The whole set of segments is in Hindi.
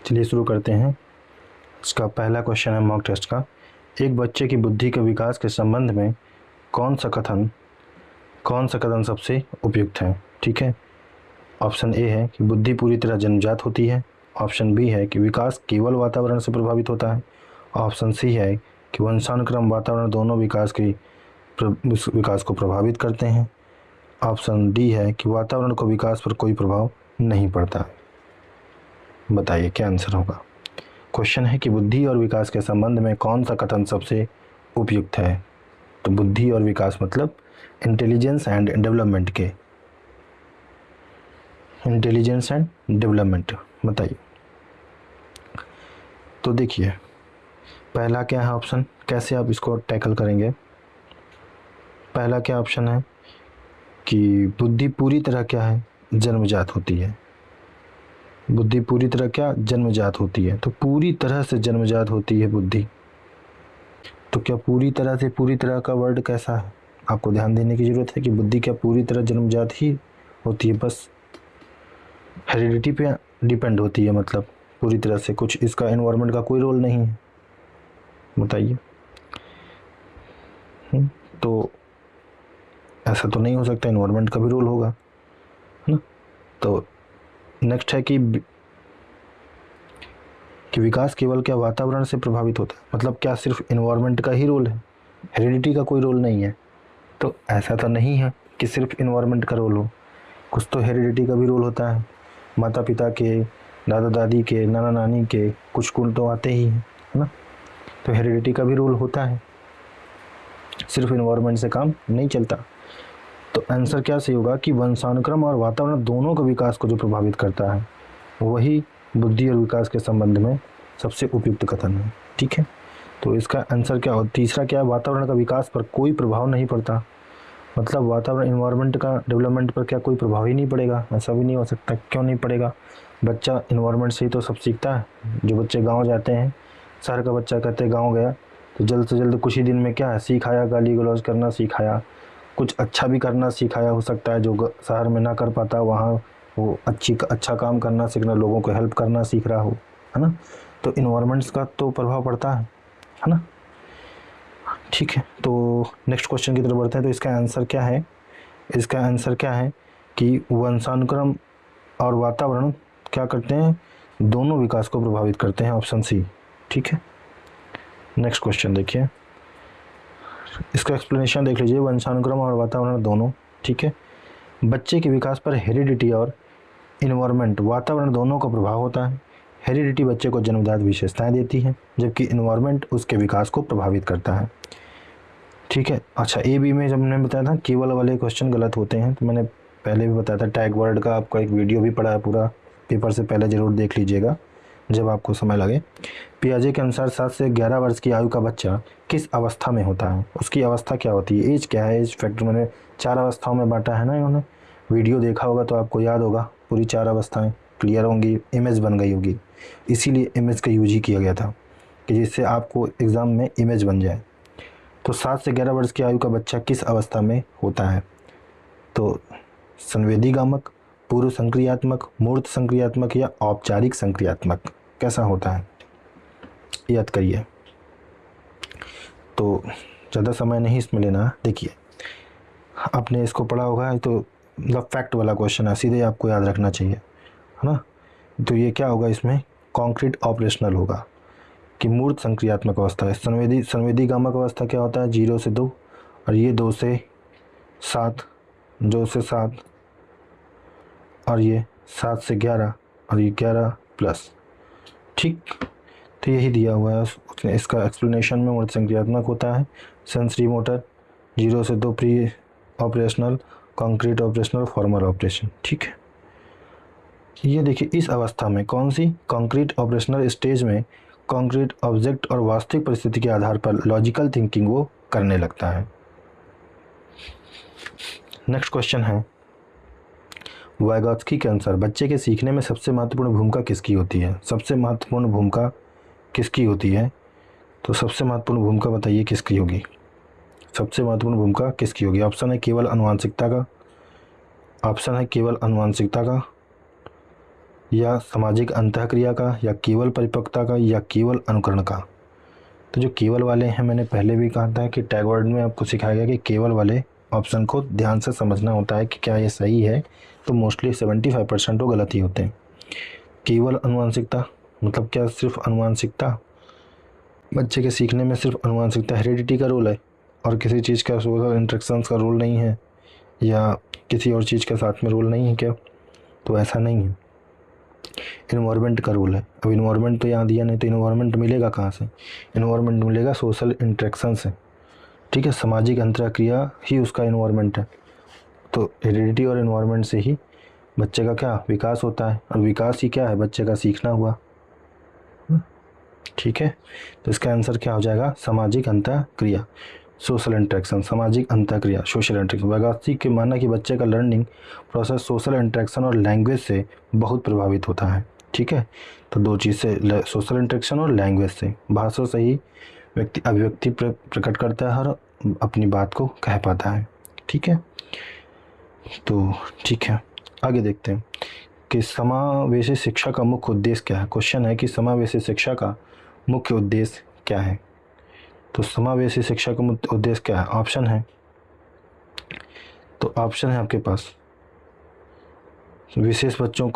चलिए शुरू करते हैं। इसका पहला क्वेश्चन है मॉक टेस्ट का। एक बच्चे की बुद्धि के विकास के संबंध में कौन सा कथन सबसे उपयुक्त है? ठीक है। ऑप्शन ए है कि बुद्धि पूरी तरह जन्मजात होती है। ऑप्शन बी है कि विकास केवल वातावरण से प्रभावित होता है। ऑप्शन सी है कि वंशानुक्रम वातावरण दोनों विकास को प्रभावित करते हैं। ऑप्शन डी है कि वातावरण को विकास पर कोई प्रभाव नहीं पड़ता। बताइए क्या आंसर होगा। क्वेश्चन है कि बुद्धि और विकास के संबंध में कौन सा कथन सबसे उपयुक्त है? तो बुद्धि और विकास मतलब इंटेलिजेंस एंड डेवलपमेंट। बताइए। तो देखिए पहला क्या है ऑप्शन, कैसे आप इसको टैकल करेंगे। पहला क्या ऑप्शन है कि बुद्धि पूरी तरह क्या है, जन्मजात होती है। बुद्धि पूरी तरह क्या जन्मजात होती है, तो पूरी तरह से जन्मजात होती है बुद्धि। तो क्या पूरी तरह का वर्ड कैसा है, आपको ध्यान देने की जरूरत है कि बुद्धि क्या पूरी तरह जन्मजात ही होती है, बस हेरिडिटी पे डिपेंड होती है, मतलब पूरी तरह से कुछ इसका एनवायरनमेंट का कोई रोल नहीं है। बताइए। तो ऐसा तो नहीं हो सकता, एनवायरनमेंट का भी रोल होगा, है ना। तो नेक्स्ट है कि विकास केवल क्या वातावरण से प्रभावित होता है, मतलब क्या सिर्फ एनवायरनमेंट का ही रोल है, हेरिडिटी का कोई रोल नहीं है। तो ऐसा तो नहीं है कि सिर्फ एनवायरनमेंट का रोल हो, कुछ तो हेरिडिटी का भी रोल होता है। माता पिता के, दादा दादी के, नाना नानी के कुछ गुण तो आते ही हैं, है ना। तो हेरिडिटी का भी रोल होता है, सिर्फ एनवायरनमेंट से काम नहीं चलता। तो आंसर क्या सही होगा कि वंशानुक्रम और वातावरण दोनों के विकास को जो प्रभावित करता है वही बुद्धि और विकास के संबंध में सबसे उपयुक्त कथन है। ठीक है। तो इसका आंसर क्या हो, तीसरा क्या है, वातावरण का विकास पर कोई प्रभाव नहीं पड़ता। मतलब वातावरण एनवायरनमेंट का डेवलपमेंट पर क्या कोई प्रभाव ही नहीं पड़ेगा, ऐसा भी नहीं हो सकता। क्यों नहीं पड़ेगा, बच्चा एनवायरनमेंट से ही तो सब सीखता है। जो बच्चे गांव जाते हैं, शहर का बच्चा कहते हैं गांव गया तो जल्द से जल्द कुछ ही दिन में क्या है सिखाया, गाली गलौज करना सिखाया, कुछ अच्छा भी करना सिखाया। हो सकता है जो शहर में ना कर पाता वहाँ वो अच्छा काम करना सीखना, लोगों को हेल्प करना सीख रहा हो, है ना। तो इन्वायरमेंट्स का तो प्रभाव पड़ता है ना। ठीक है। तो नेक्स्ट क्वेश्चन की तरफ बढ़ते हैं। तो इसका आंसर क्या है कि वंशानुक्रम और वातावरण क्या करते हैं, दोनों विकास को प्रभावित करते हैं। Option C. ठीक है। नेक्स्ट क्वेश्चन देखिए, इसका एक्सप्लेनेशन देख लीजिए। वंशानुक्रम और वातावरण दोनों, ठीक है, बच्चे के विकास पर हेरिडिटी और इन्वायरमेंट वातावरण दोनों का प्रभाव होता है। हेरिडिटी बच्चे को जन्मजात विशेषताएं देती है, जबकि इन्वायरमेंट उसके विकास को प्रभावित करता है। ठीक है। अच्छा, ए बी में जब मैंने बताया था केवल वाले क्वेश्चन गलत होते हैं, तो मैंने पहले भी बताया था। टैग वर्ड का आपका एक वीडियो भी पड़ा है, पूरा पेपर से पहले ज़रूर देख लीजिएगा जब आपको समय लगे। पियाजे के अनुसार 7 से 11 वर्ष की आयु का बच्चा किस अवस्था में होता है, उसकी अवस्था क्या होती है, एज क्या है। एज फैक्टर मैंने 4 अवस्थाओं में बांटा है ना, इन्होंने वीडियो देखा होगा तो आपको याद होगा, पूरी 4 अवस्थाएं क्लियर होंगी, इमेज बन गई होगी। इसीलिए इमेज का यूज ही किया गया था कि जिससे आपको एग्ज़ाम में इमेज बन जाए। तो 7 से 11 वर्ष की आयु का बच्चा किस अवस्था में होता है, तो संवेदीगामक, पूर्व संक्रियात्मक, मूर्त संक्रियात्मक या औपचारिक संक्रियात्मक, कैसा होता है याद करिए। तो ज़्यादा समय नहीं इसमें लेना। देखिए आपने इसको पढ़ा होगा, तो मतलब फैक्ट वाला क्वेश्चन है, सीधे आपको याद रखना चाहिए, है ना। तो ये क्या होगा, इसमें कॉन्क्रीट ऑपरेशनल होगा कि मूर्त संक्रियात्मक अवस्था है। संवेदीगामक अवस्था क्या होता है, 0 से 2, और ये 2 से 7, 2 से 7, और ये 7 से 11, और ये 11 प्लस। ठीक, तो यही दिया हुआ है। इसका एक्सप्लेनेशन में मूर्त संक्रियात्मक होता है, सेंसरी मोटर, 0 से 2 pre operational, concrete operational, formal operation. ठीक है। ये देखिए इस अवस्था में कौन सी, कंक्रीट ऑपरेशनल स्टेज में कंक्रीट ऑब्जेक्ट और वास्तविक परिस्थिति के आधार पर लॉजिकल थिंकिंग वो करने लगता है। नेक्स्ट क्वेश्चन है, वाइगॉत्स्की के अनुसार बच्चे के सीखने में सबसे महत्वपूर्ण भूमिका किसकी होती है। सबसे महत्वपूर्ण भूमिका किसकी होती है, तो सबसे महत्वपूर्ण भूमिका बताइए किसकी होगी। सबसे महत्वपूर्ण भूमिका किसकी होगी। ऑप्शन है केवल अनुवांशिकता का, ऑप्शन है केवल अनुवांशिकता का, या सामाजिक अंतःक्रिया का, या केवल परिपक्वता का, या केवल अनुकरण का। तो जो केवल वाले हैं, मैंने पहले भी कहा था कि टैग वर्ड में आपको सिखाया गया कि केवल वाले ऑप्शन को ध्यान से समझना होता है कि क्या ये सही है, तो मोस्टली 75% वो गलत ही होते हैं। केवल अनुवांशिकता मतलब क्या, सिर्फ अनुवांशिकता, बच्चे के सीखने में सिर्फ अनुवांशिकता हेरिडिटी का रोल है और किसी चीज़ का सोशल इंटरेक्शंस का रोल नहीं है, या किसी और चीज़ के साथ में रोल नहीं है क्या? तो ऐसा नहीं है, इन्वायरमेंट का रोल है। अब इन्वायरमेंट तो यहाँ दिया नहीं, तो इन्वायरमेंट मिलेगा कहाँ से? इन्वायरमेंट मिलेगा सोशल इंटरेक्शन से, ठीक है, सामाजिक अंतःक्रिया ही उसका इन्वायरमेंट है। तो हेरिडिटी और इन्वायरमेंट से ही बच्चे का क्या विकास होता है, और विकास ही क्या है, बच्चे का सीखना हुआ, ठीक है। तो इसका आंसर क्या हो जाएगा? सामाजिक अंतःक्रिया, सोशल इंटरेक्शन, सामाजिक अंतःक्रिया, सोशल इंटरेक्शन। वैगासिक के माना कि बच्चे का लर्निंग प्रोसेस सोशल इंटरेक्शन और लैंग्वेज से बहुत प्रभावित होता है, ठीक है। तो दो चीज़ से, सोशल इंटरेक्शन और लैंग्वेज से, भाषा से ही व्यक्ति अभिव्यक्ति प्रकट करता है और अपनी बात को कह पाता है, ठीक है। तो ठीक है, आगे देखते हैं कि समावेशी शिक्षा का मुख्य उद्देश्य क्या है। क्वेश्चन है कि समावेशी शिक्षा का मुख्य उद्देश्य क्या है। तो समावेशी शिक्षा का मुख्य उद्देश्य क्या है? ऑप्शन है, तो ऑप्शन है आपके पास, विशेष बच्चों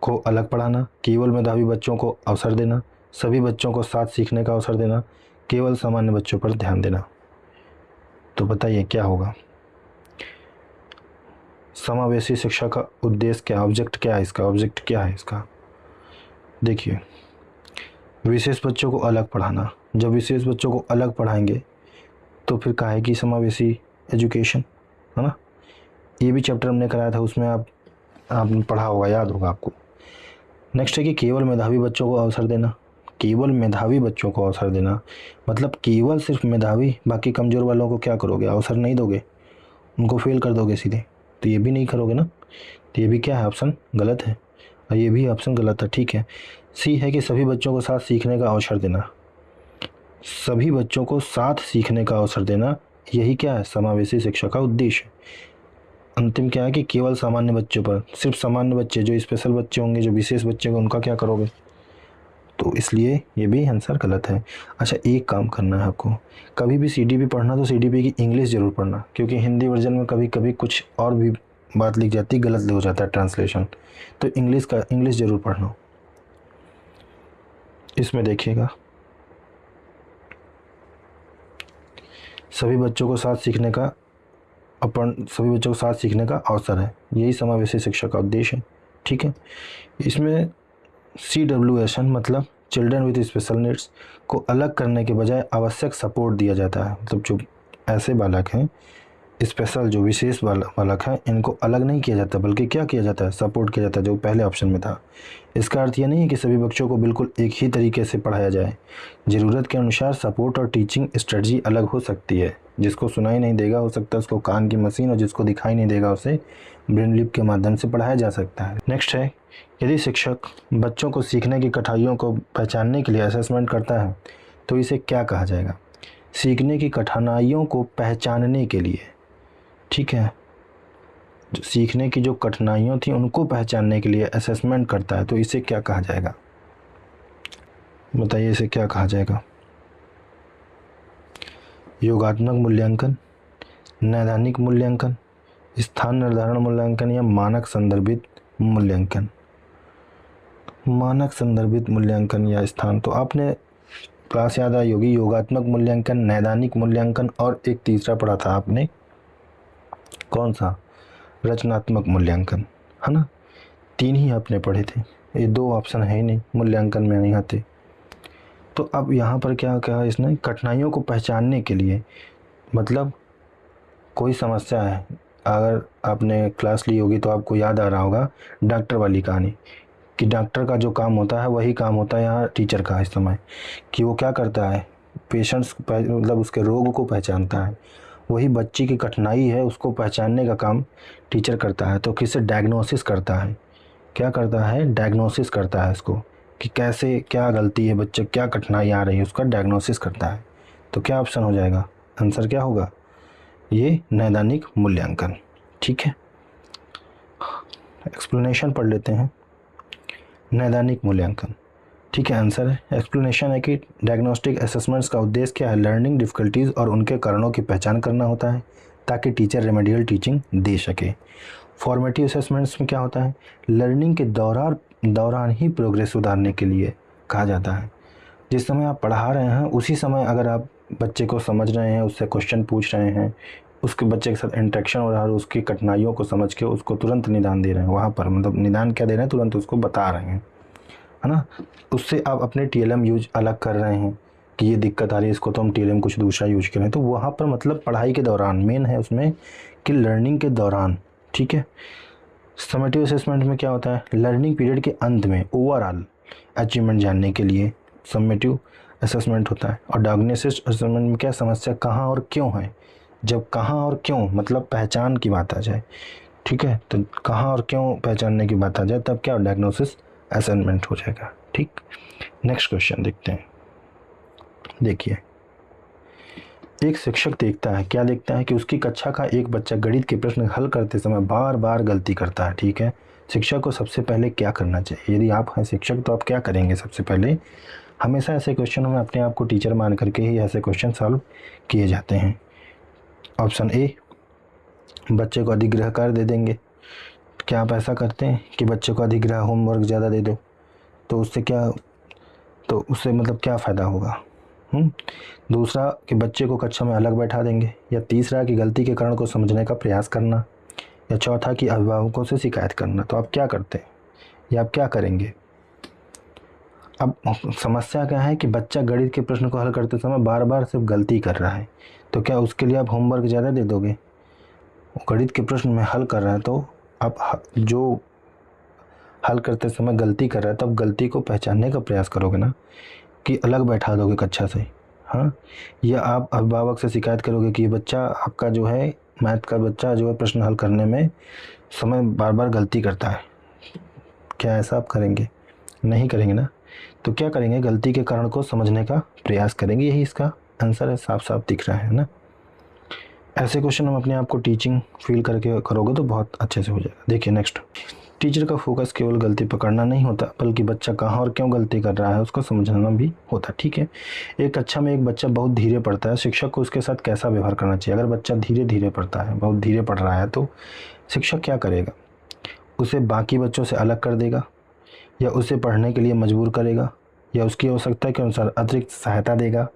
को अलग पढ़ाना, केवल मेधावी बच्चों को अवसर देना, सभी बच्चों को साथ सीखने का अवसर देना, केवल सामान्य बच्चों पर ध्यान देना। तो बताइए क्या होगा? समावेशी शिक्षा का उद्देश्य क्या, ऑब्जेक्ट क्या है इसका, ऑब्जेक्ट क्या है इसका? देखिए, विशेष बच्चों को अलग पढ़ाना, जब विशेष बच्चों को अलग पढ़ाएंगे तो फिर काहे की समावेशी एजुकेशन, है ना। ये भी चैप्टर हमने कराया था, उसमें आपने पढ़ा होगा, याद होगा आपको। नेक्स्ट है कि केवल मेधावी बच्चों को अवसर देना, केवल मेधावी बच्चों को अवसर देना मतलब केवल सिर्फ मेधावी, बाकी कमज़ोर वालों को क्या करोगे? अवसर नहीं दोगे, उनको फेल कर दोगे सीधे, तो ये भी नहीं करोगे ना। तो ये भी क्या है, ऑप्शन गलत है, और ये भी ऑप्शन गलत है, ठीक है। सी है कि सभी बच्चों को साथ सीखने का अवसर देना, सभी बच्चों को साथ सीखने का अवसर देना, यही क्या है, समावेशी शिक्षा का उद्देश्य। अंतिम क्या है कि केवल सामान्य बच्चों पर, सिर्फ सामान्य बच्चे, जो स्पेशल बच्चे होंगे, जो विशेष बच्चे होंगे, उनका क्या करोगे? तो इसलिए ये भी आंसर गलत है। अच्छा, एक काम करना है आपको, कभी भी सीडीपी पढ़ना तो सीडीपी की इंग्लिश ज़रूर पढ़ना, क्योंकि हिंदी वर्जन में कभी कभी कुछ और भी बात लिख जाती है, गलत हो जाता है ट्रांसलेशन, तो इंग्लिश ज़रूर पढ़ना। इसमें देखिएगा, सभी बच्चों को साथ सीखने का सभी बच्चों को साथ सीखने का अवसर है, यही समावेशी शिक्षा का उद्देश्य है, ठीक है। इसमें CWSN मतलब चिल्ड्रन विद स्पेशल नीड्स को अलग करने के बजाय आवश्यक सपोर्ट दिया जाता है, मतलब जो ऐसे बालक हैं, स्पेशल जो विशेष बालक हैं, इनको अलग नहीं किया जाता, बल्कि क्या किया जाता है, सपोर्ट किया जाता है, जो पहले ऑप्शन में था। इसका अर्थ यह नहीं है कि सभी बच्चों को बिल्कुल एक ही तरीके से पढ़ाया जाए, ज़रूरत के अनुसार सपोर्ट और टीचिंग स्ट्रेटजी अलग हो सकती है। जिसको सुनाई नहीं देगा हो सकता है उसको कान की मशीन, और जिसको दिखाई नहीं देगा उसे ब्रेन लिप के माध्यम से पढ़ाया जा सकता है। नेक्स्ट है, यदि शिक्षक बच्चों को सीखने की कठिनाइयों को पहचानने के लिए असेसमेंट करता है तो इसे क्या कहा जाएगा? सीखने की कठिनाइयों को पहचानने के लिए, ठीक है, जो सीखने की जो कठिनाइयाँ थी उनको पहचानने के लिए असेसमेंट करता है, तो इसे क्या कहा जाएगा? बताइए, इसे क्या कहा जाएगा? योगात्मक मूल्यांकन, नैदानिक मूल्यांकन, स्थान निर्धारण मूल्यांकन, या मानक संदर्भित मूल्यांकन? मानक संदर्भित मूल्यांकन या स्थान, तो आपने क्लास याद आई होगी, योगात्मक मूल्यांकन, नैदानिक मूल्यांकन, और एक तीसरा पढ़ा था आपने, कौन सा? रचनात्मक मूल्यांकन, है ना। तीन ही आपने पढ़े थे, ये दो ऑप्शन है ही नहीं, मूल्यांकन में नहीं आते। तो अब यहाँ पर क्या कहा इसने, कठिनाइयों को पहचानने के लिए, मतलब कोई समस्या है, अगर आपने क्लास ली होगी तो आपको याद आ रहा होगा डॉक्टर वाली कहानी, कि डॉक्टर का जो काम होता है वही काम होता है यहाँ टीचर का इस समय, कि वो क्या करता है, पेशेंट्स मतलब उसके रोग को पहचानता है, वही बच्ची की कठिनाई है उसको पहचानने का काम टीचर करता है। तो किसे डायग्नोसिस करता है, क्या करता है, डायग्नोसिस करता है इसको, कि कैसे क्या गलती है बच्चे, क्या कठिनाई आ रही है, उसका डायग्नोसिस करता है। तो क्या ऑप्शन हो जाएगा, आंसर क्या होगा? ये नैदानिक मूल्यांकन, ठीक है। एक्सप्लेनेशन पढ़ लेते हैं। नैदानिक मूल्यांकन। ठीक है, आंसर है। एक्सप्लेनेशन है कि डायग्नोस्टिक असेसमेंट्स का उद्देश्य क्या है, लर्निंग डिफ़िकल्टीज और उनके कारणों की पहचान करना होता है ताकि टीचर रेमेडियल टीचिंग दे सके। फॉर्मेटिव असेसमेंट्स में क्या होता है, लर्निंग के दौरान ही प्रोग्रेस सुधारने के लिए कहा जाता है। जिस समय आप पढ़ा रहे हैं उसी समय अगर आप बच्चे को समझ रहे हैं, उससे क्वेश्चन पूछ रहे हैं, उसके बच्चे के साथ इंटरेक्शन हो रहा है और उसकी कठिनाइयों को समझ के उसको तुरंत निदान दे रहे हैं, वहाँ पर मतलब निदान क्या दे रहे हैं, तुरंत उसको बता रहे हैं, है ना। उससे आप अपने टीएलएम यूज अलग कर रहे हैं कि ये दिक्कत आ रही है, इसको तो हम टीएलएम कुछ दूसरा यूज करें। तो वहाँ पर मतलब पढ़ाई के दौरान मेन है उसमें कि लर्निंग के दौरान। ठीक है। समेटिव असेसमेंट में क्या होता है, लर्निंग पीरियड के अंत में ओवरऑल अचीवमेंट जानने के लिए समेटिव असेसमेंट होता है। और डायग्नोसिस असेसमेंट में क्या, समस्या कहाँ और क्यों है। जब कहाँ और क्यों मतलब पहचान की बात आ जाए, ठीक है, तो कहाँ और क्यों पहचानने की बात आ जाए तब क्या डायग्नोसिस असेसमेंट हो जाएगा। ठीक, नेक्स्ट क्वेश्चन देखते हैं। देखिए, एक शिक्षक देखता है, क्या देखता है कि उसकी कक्षा का एक बच्चा गणित के प्रश्न हल करते समय बार बार गलती करता है। ठीक है, शिक्षक को सबसे पहले क्या करना चाहिए, यदि आप हैं शिक्षक तो आप क्या करेंगे। सबसे पहले हमेशा ऐसे क्वेश्चनों में अपने आप को टीचर मान करके ही ऐसे क्वेश्चन सॉल्व किए जाते हैं। ऑप्शन ए, बच्चे को अधिक गृह कार्य दे देंगे। क्या आप ऐसा करते हैं कि बच्चे को अधिक गृह होमवर्क ज़्यादा दे दो, तो उससे क्या, तो उससे मतलब क्या फ़ायदा होगा। दूसरा कि बच्चे को कक्षा में अलग बैठा देंगे। या तीसरा कि गलती के कारण को समझने का प्रयास करना। या चौथा कि अभिभावकों से शिकायत करना। तो आप क्या करते हैं या आप क्या करेंगे। अब समस्या क्या है कि बच्चा गणित के प्रश्न को हल करते समय बार बार सिर्फ गलती कर रहा है, तो क्या उसके लिए आप होमवर्क ज़्यादा दे दोगे। गणित के प्रश्न में हल कर रहा है तो आप जो हल करते समय गलती कर रहा है तब गलती को पहचानने का प्रयास करोगे ना, कि अलग बैठा दोगे कक्षा से। हाँ, या आप अभिभावक से शिकायत करोगे कि ये बच्चा आपका जो है, मैथ का बच्चा जो है प्रश्न हल करने में समय बार बार गलती करता है। क्या ऐसा आप करेंगे, नहीं करेंगे ना। तो क्या करेंगे, गलती के कारण को समझने का प्रयास करेंगे, यही इसका आंसर है, साफ साफ दिख रहा है ना। ऐसे क्वेश्चन हम अपने आप को टीचिंग फील करके करोगे तो बहुत अच्छे से हो जाएगा। देखिए नेक्स्ट, टीचर का फोकस केवल गलती पकड़ना नहीं होता बल्कि बच्चा कहाँ और क्यों गलती कर रहा है उसको समझना भी होता। ठीक है, एक कक्षा में एक बच्चा बहुत धीरे पढ़ता है, शिक्षक को उसके साथ कैसा व्यवहार करना चाहिए। अगर बच्चा धीरे धीरे पढ़ता है, बहुत धीरे पढ़ रहा है, तो शिक्षक क्या करेगा, उसे बाकी बच्चों से अलग कर देगा, या उसे पढ़ने के लिए मजबूर करेगा, या उसकी आवश्यकता के अनुसार अतिरिक्त सहायता देगा,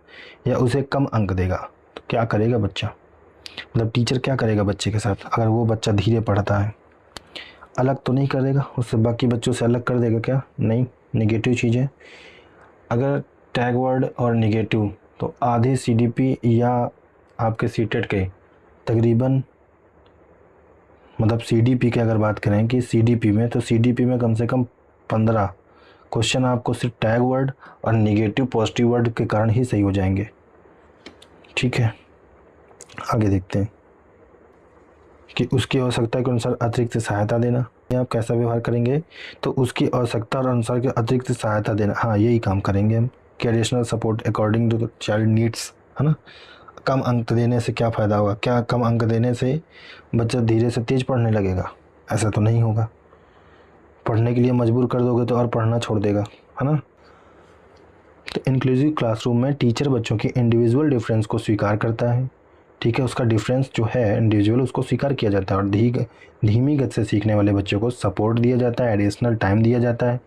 या उसे कम अंक देगा। तो क्या करेगा बच्चा, मतलब टीचर क्या करेगा बच्चे के साथ। अगर वो बच्चा धीरे पढ़ता है, अलग तो नहीं कर देगा, उससे बाकी बच्चों से अलग कर देगा क्या, नहीं, नेगेटिव चीज़ है। अगर टैग वर्ड और नेगेटिव, तो आधे सीडीपी या आपके सीटेट के तकरीबन, मतलब सीडीपी की अगर बात करें कि सीडीपी में, तो सीडीपी में कम से कम 15 क्वेश्चन आपको सिर्फ टैग वर्ड और नेगेटिव पॉजिटिव वर्ड के कारण ही सही हो जाएंगे। ठीक है, आगे देखते हैं कि उसकी आवश्यकता के अनुसार अतिरिक्त सहायता देना। आप कैसा व्यवहार करेंगे, तो उसकी आवश्यकता और अनुसार के अतिरिक्त सहायता देना। हाँ, यही काम करेंगे हम कि additional support according to the child needs, है ना। कम अंक देने से क्या फ़ायदा होगा, क्या कम अंक देने से बच्चा धीरे से तेज़ पढ़ने लगेगा, ऐसा तो नहीं होगा। पढ़ने के लिए मजबूर कर दोगे तो और पढ़ना छोड़ देगा, है ना। तो इंक्लूसिव क्लासरूम में टीचर बच्चों की इंडिविजुअल डिफरेंस को स्वीकार करता है। ठीक है, उसका डिफरेंस जो है इंडिविजुअल, उसको स्वीकार किया जाता है। और धीमी गति से सीखने वाले बच्चों को सपोर्ट दिया जाता है, एडिशनल टाइम दिया जाता है,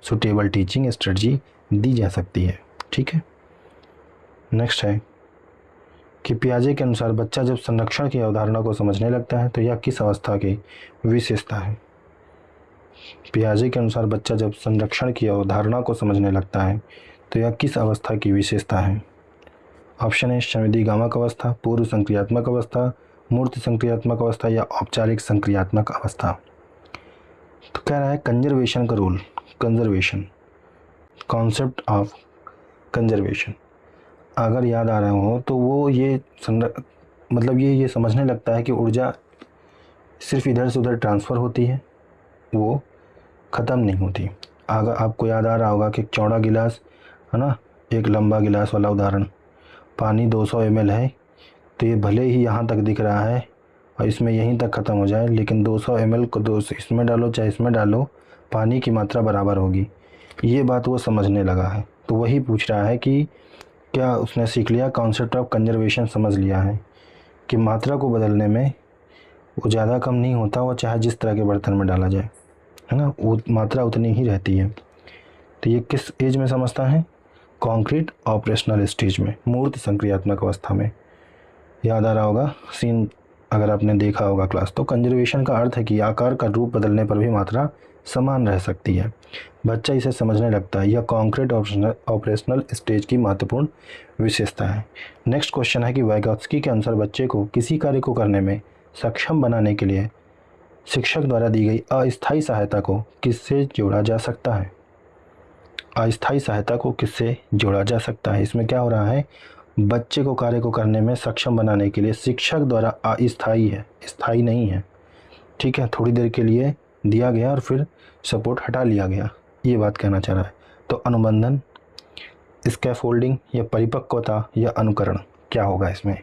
सुटेबल टीचिंग स्ट्रेटजी दी जा सकती है। ठीक है, नेक्स्ट है कि पियाजे के अनुसार बच्चा जब संरक्षण की अवधारणा को समझने लगता है तो यह किस अवस्था की विशेषता है। पियाजे के अनुसार बच्चा जब संरक्षण की अवधारणा को समझने लगता है तो यह किस अवस्था की विशेषता है। ऑप्शन है संवेदीगामक अवस्था, पूर्व संक्रियात्मक अवस्था, मूर्त संक्रियात्मक अवस्था, या औपचारिक संक्रियात्मक अवस्था। तो कह रहा है कंजर्वेशन का rule, conservation, concept of conservation अगर याद आ रहा हो तो वो ये मतलब ये समझने लगता है कि ऊर्जा सिर्फ इधर से उधर ट्रांसफ़र होती है, वो ख़त्म नहीं होती। अगर आपको याद आ रहा होगा कि चौड़ा गिलास है ना, एक लंबा गिलास वाला उदाहरण, पानी 200 ml है, तो ये भले ही यहाँ तक दिख रहा है और इसमें यहीं तक ख़त्म हो जाए, लेकिन 200 ml को इसमें डालो चाहे इसमें डालो, पानी की मात्रा बराबर होगी। ये बात वो समझने लगा है। तो वही पूछ रहा है कि क्या उसने सीख लिया, कॉन्सेप्ट ऑफ कंजर्वेशन समझ लिया है कि मात्रा को बदलने में वो ज़्यादा कम नहीं होता, वो चाहे जिस तरह के बर्तन में डाला जाए, है ना, वो मात्रा उतनी ही रहती है। तो ये किस एज में समझता है? कॉन्क्रीट ऑपरेशनल स्टेज में, मूर्त संक्रियात्मक अवस्था में। याद आ रहा होगा सीन, अगर आपने देखा होगा क्लास। तो कंजर्वेशन का अर्थ है कि आकार का रूप बदलने पर भी मात्रा समान रह सकती है। बच्चा इसे समझने लगता है। यह कॉन्क्रीट ऑपरेशनल स्टेज की महत्वपूर्ण विशेषता है। नेक्स्ट क्वेश्चन है कि वाइगॉत्स्की के अनुसार बच्चे को किसी कार्य को करने में सक्षम बनाने के लिए शिक्षक द्वारा दी गई अस्थायी सहायता को किससे जोड़ा जा सकता है? अस्थायी सहायता को किससे जोड़ा जा सकता है? इसमें क्या हो रहा है, बच्चे को कार्य को करने में सक्षम बनाने के लिए शिक्षक द्वारा अस्थायी है, स्थायी नहीं है, ठीक है, थोड़ी देर के लिए दिया गया और फिर सपोर्ट हटा लिया गया, ये बात कहना चाह रहा है। तो अनुबंधन, स्कैफोल्डिंग या परिपक्वता या अनुकरण, क्या होगा इसमें?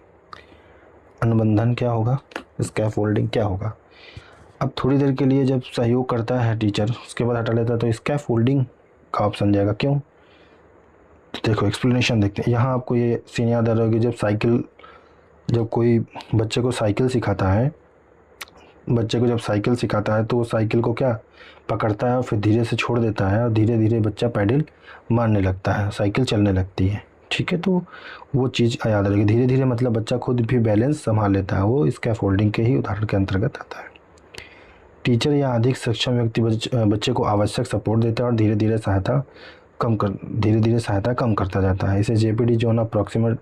अनुबंधन क्या होगा, स्कैफोल्डिंग क्या होगा? अब थोड़ी देर के लिए जब सहयोग करता है टीचर, उसके बाद हटा लेता है, तो स्कैफोल्डिंग का ऑप्शन जाएगा। क्यों? देखो एक्सप्लेनेशन देखते हैं। यहाँ आपको ये सीन याद आ रहा होगी, जब कोई बच्चे को साइकिल सिखाता है, तो वो साइकिल को क्या पकड़ता है और फिर धीरे से छोड़ देता है और धीरे धीरे बच्चा पैडल मारने लगता है, साइकिल चलने लगती है, ठीक है। तो वो चीज़ याद रहेगी, धीरे धीरे मतलब बच्चा खुद भी बैलेंस संभाल लेता है, वो स्कैफोल्डिंग के ही उदाहरण के अंतर्गत आता है। टीचर या अधिक सक्षम व्यक्ति बच्चे को आवश्यक सपोर्ट देता है और धीरे धीरे सहायता कम करता जाता है। इसे JPD zone of proximal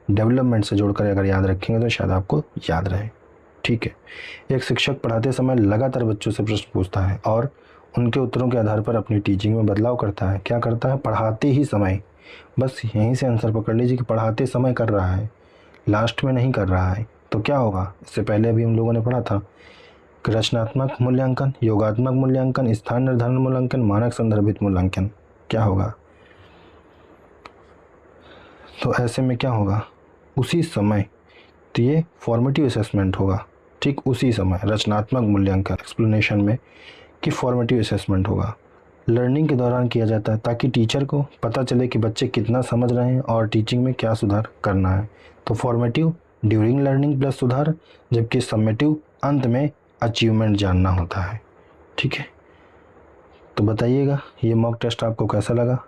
development से जोड़कर अगर याद रखेंगे तो शायद आपको याद रहे, ठीक है। एक शिक्षक पढ़ाते समय लगातार बच्चों से प्रश्न पूछता है और उनके उत्तरों के आधार पर अपनी टीचिंग में बदलाव करता है। क्या करता है? पढ़ाते ही समय, बस यहीं से आंसर पकड़ लीजिए कि पढ़ाते समय कर रहा है, लास्ट में नहीं कर रहा है। तो क्या होगा? इससे पहले अभी हम लोगों ने पढ़ा था कि रचनात्मक मूल्यांकन, योगात्मक मूल्यांकन, स्थान निर्धारण मूल्यांकन, मानक संदर्भित मूल्यांकन। क्या होगा? तो ऐसे में क्या होगा, उसी समय, तो ये फॉर्मेटिव असेसमेंट होगा, ठीक उसी समय रचनात्मक मूल्यांकन एक्सप्लेनेशन में कि फॉर्मेटिव असेसमेंट होगा, लर्निंग के दौरान किया जाता है ताकि टीचर को पता चले कि बच्चे कितना समझ रहे हैं और टीचिंग में क्या सुधार करना है। तो फॉर्मेटिव ड्यूरिंग लर्निंग प्लस सुधार, जबकि समेटिव अंत में अचीवमेंट जानना होता है, ठीक है। तो बताइएगा ये मॉक टेस्ट आपको कैसा लगा,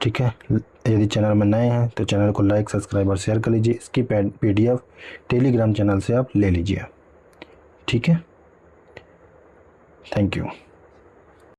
ठीक है। यदि चैनल में नए हैं तो चैनल को लाइक, सब्सक्राइब और शेयर कर लीजिए। इसकी PDF टेलीग्राम चैनल से आप ले लीजिए, ठीक है। Thank you.